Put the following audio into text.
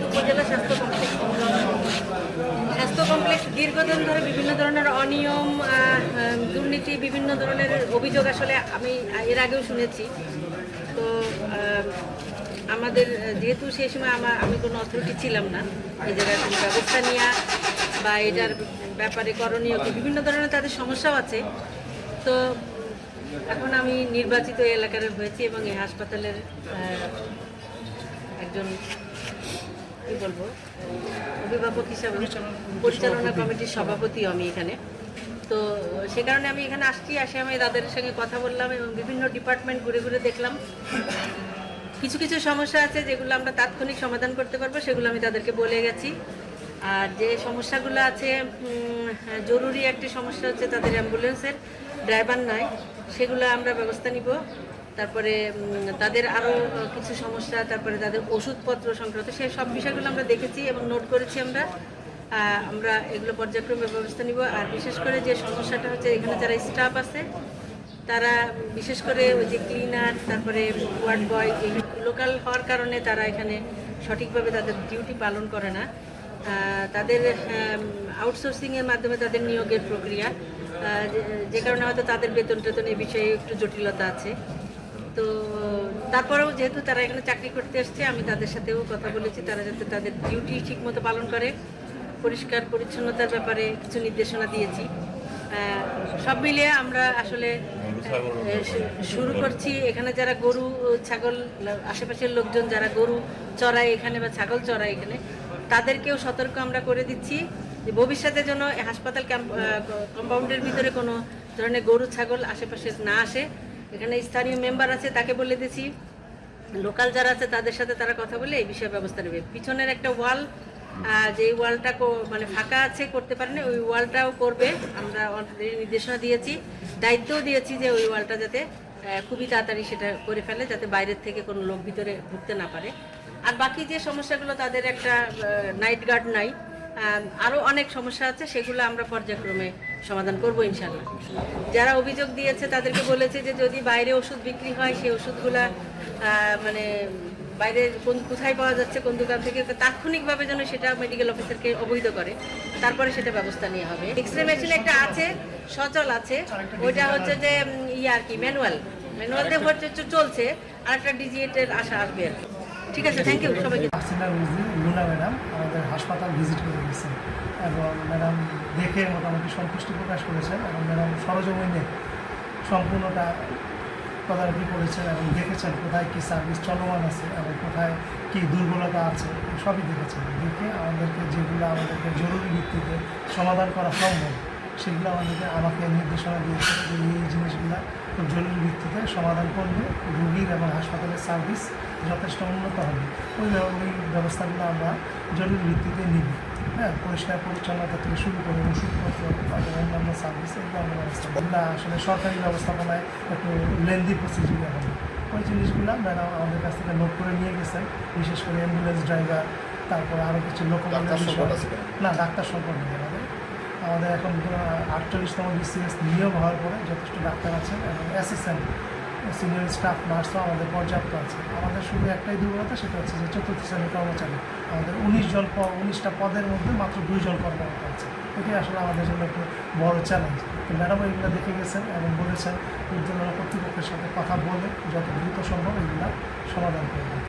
হাসনাবাদ উপজেলা স্বাস্থ্য কমপ্লেক্স দীর্ঘদিন ধরে বিভিন্ন ধরনের অনিয়ম, দুর্নীতি, বিভিন্ন ধরনের অভিযোগ আসলে আমি এর আগেও শুনেছি। তো আমাদের যেহেতু সেই সময় আমি কোনো অথরিটি ছিলাম না, এই জায়গায় কোনো ব্যবস্থা নেওয়া বা এটার ব্যাপারে করণীয় বিভিন্ন ধরনের তাদের সমস্যাও আছে। তো এখন আমি নির্বাচিত এলাকার হয়েছি এবং এই হাসপাতালের একজন কী বলবো অভিভাবক হিসাবে পরিচালনা কমিটির সভাপতি আমি এখানে। তো সে কারণে আমি এখানে আসি আমি তাদের সঙ্গে কথা বললাম এবং বিভিন্ন ডিপার্টমেন্ট ঘুরে ঘুরে দেখলাম। কিছু কিছু সমস্যা আছে যেগুলো আমরা তাৎক্ষণিক সমাধান করতে পারবো, সেগুলো আমি তাদেরকে বলে গেছি। আর যে সমস্যাগুলো আছে, জরুরি একটি সমস্যা হচ্ছে তাদের অ্যাম্বুলেন্সের ড্রাইভার নাই, সেগুলো আমরা ব্যবস্থা নিব। তারপরে তাদের আরও কিছু সমস্যা, তারপরে তাদের ওষুধপত্র সংক্রান্ত সেই সব বিষয়গুলো আমরা দেখেছি এবং নোট করেছি। আমরা এগুলো পর্যায়ক্রমে ব্যবস্থা নিব। আর বিশেষ করে যে সমস্যাটা হচ্ছে, এখানে যারা স্টাফ আছে তারা বিশেষ করে ওই যে ক্লিনার, তারপরে ওয়ার্ড বয়, এই লোকাল হওয়ার কারণে তারা এখানে সঠিকভাবে তাদের ডিউটি পালন করে না। তাদের আউটসোর্সিংয়ের মাধ্যমে তাদের নিয়োগের প্রক্রিয়া, যে কারণে হয়তো তাদের বেতন টেতন এই বিষয়ে একটু জটিলতা আছে। তো তারপরেও যেহেতু তারা এখানে চাকরি করতে আসছে, আমি তাদের সাথেও কথা বলেছি তারা যাতে তাদের ডিউটি ঠিকমতো পালন করে। পরিষ্কার পরিচ্ছন্নতার ব্যাপারে কিছু নির্দেশনা দিয়েছি। সব মিলিয়ে আমরা আসলে শুরু করছি। এখানে যারা গরু ছাগল, আশেপাশের লোকজন যারা গরু চড়ায় এখানে বা ছাগল চড়ায় এখানে, তাদেরকেও সতর্ক আমরা করে দিচ্ছি যে ভবিষ্যতে যেন হাসপাতাল কম্পাউন্ডের ভিতরে কোনো ধরনের গরু ছাগল আশেপাশে না আসে। এখানে স্থানীয় মেম্বার আছে, তাকে বলে দিচ্ছি। লোকাল যারা আছে তাদের সাথে তারা কথা বলে এই বিষয়ে ব্যবস্থা নেবে। পিছনের একটা ওয়াল, যে ওয়ালটা মানে ফাঁকা আছে, করতে পারেনি, ওই ওয়ালটাও করবে। আমরা অলরেডি নির্দেশনা দিয়েছি, দায়িত্বও দিয়েছি যে ওই ওয়ালটা যাতে খুবই তাড়াতাড়ি সেটা করে ফেলে, যাতে বাইরের থেকে কোনো লোক ভিতরে ঢুকতে না পারে। আর বাকি যে সমস্যাগুলো, তাদের একটা নাইট গার্ড নাই, আরও অনেক সমস্যা আছে, সেগুলো আমরা পর্যায়ক্রমে সমাধান করবো ইনশাল্লাহ। যারা অভিযোগ দিয়েছে তাদেরকে বলেছে যে যদি বাইরে ওষুধ বিক্রি হয়, সেই ওষুধগুলা মানে বাইরে কোথায় পাওয়া যাচ্ছে, কোন দোকান থেকে, তাৎক্ষণিকভাবে যেন সেটা মেডিকেল অফিসারকে অবহিত করে, তারপরে সেটা ব্যবস্থা নেওয়া হবে। এক্সরে মেশিন একটা আছে, সচল আছে, ওইটা হচ্ছে যে আর কি ম্যানুয়াল দিয়ে হচ্ছে চলছে, আর একটা ডিজিটের আশা আসবে আর কি। ঠিক আছে, থ্যাংক ইউ সবাইকে। লুনা ম্যাডাম আমাদের হাসপাতাল ভিজিট করে গেছেন এবং ম্যাডাম দেখে মোটামুটি সন্তুষ্টি প্রকাশ করেছেন এবং ম্যাডাম সরজমিনে সম্পূর্ণটা তদারকি করেছেন এবং দেখেছেন কোথায় কী সার্ভিস চলমান আছে এবং কোথায় কী দুর্বলতা আছে, সবই দেখেছেন। দেখে আমাদেরকে জরুরি ভিত্তিতে সমাধান করা সম্ভব, সেগুলো আমাকে নির্দেশনা দিয়েছে যে এই জিনিসগুলো খুব জরুরি ভিত্তিতে সমাধান করলে রুগীর এবং হাসপাতালের সার্ভিস যথেষ্ট উন্নত হবে। ওই ব্যবস্থাগুলো আমরা জরুরি ভিত্তিতে নিব। হ্যাঁ, পরিষ্কার পরিচ্ছন্নতা থেকে শুরু করে ওষুধপত্র এবং অন্যান্য সার্ভিস, এগুলো আমরা ব্যবস্থাগুলো আসলে সরকারি ব্যবস্থাপনায় একটু লেন্দি প্রসিডিউর হবে। ওই জিনিসগুলো ম্যাডাম আমাদের কাছ থেকে নোট করে নিয়ে গেছেন, বিশেষ করে অ্যাম্বুলেন্স ড্রাইভার, তারপর আরও কিছু না ডাক্তার সংকট নেই আমাদের এখন 48তম BCS নিয়োগ হওয়ার পরে যথেষ্ট ডাক্তার আছেন এবং অ্যাসিস্ট্যান্ট সিনিয়র স্টাফ নার্সও আমাদের পর্যাপ্ত আছে। আমাদের শুধু একটাই দুর্বলতা, সেটা হচ্ছে যে চতুর্থ শ্রেণীর কর্মচারী আমাদের 19টা পদের মধ্যে মাত্র 2 জন কর্মরত আছে। এটাই আসলে আমাদের জন্য একটু বড় চ্যালেঞ্জ। তো ম্যাডাম এগুলো দেখে গেছেন এবং বলেছেন উদ্যোগ কর্তৃপক্ষের সাথে কথা বলে যত দ্রুত সম্ভব এগুলো সমাধান করবেন।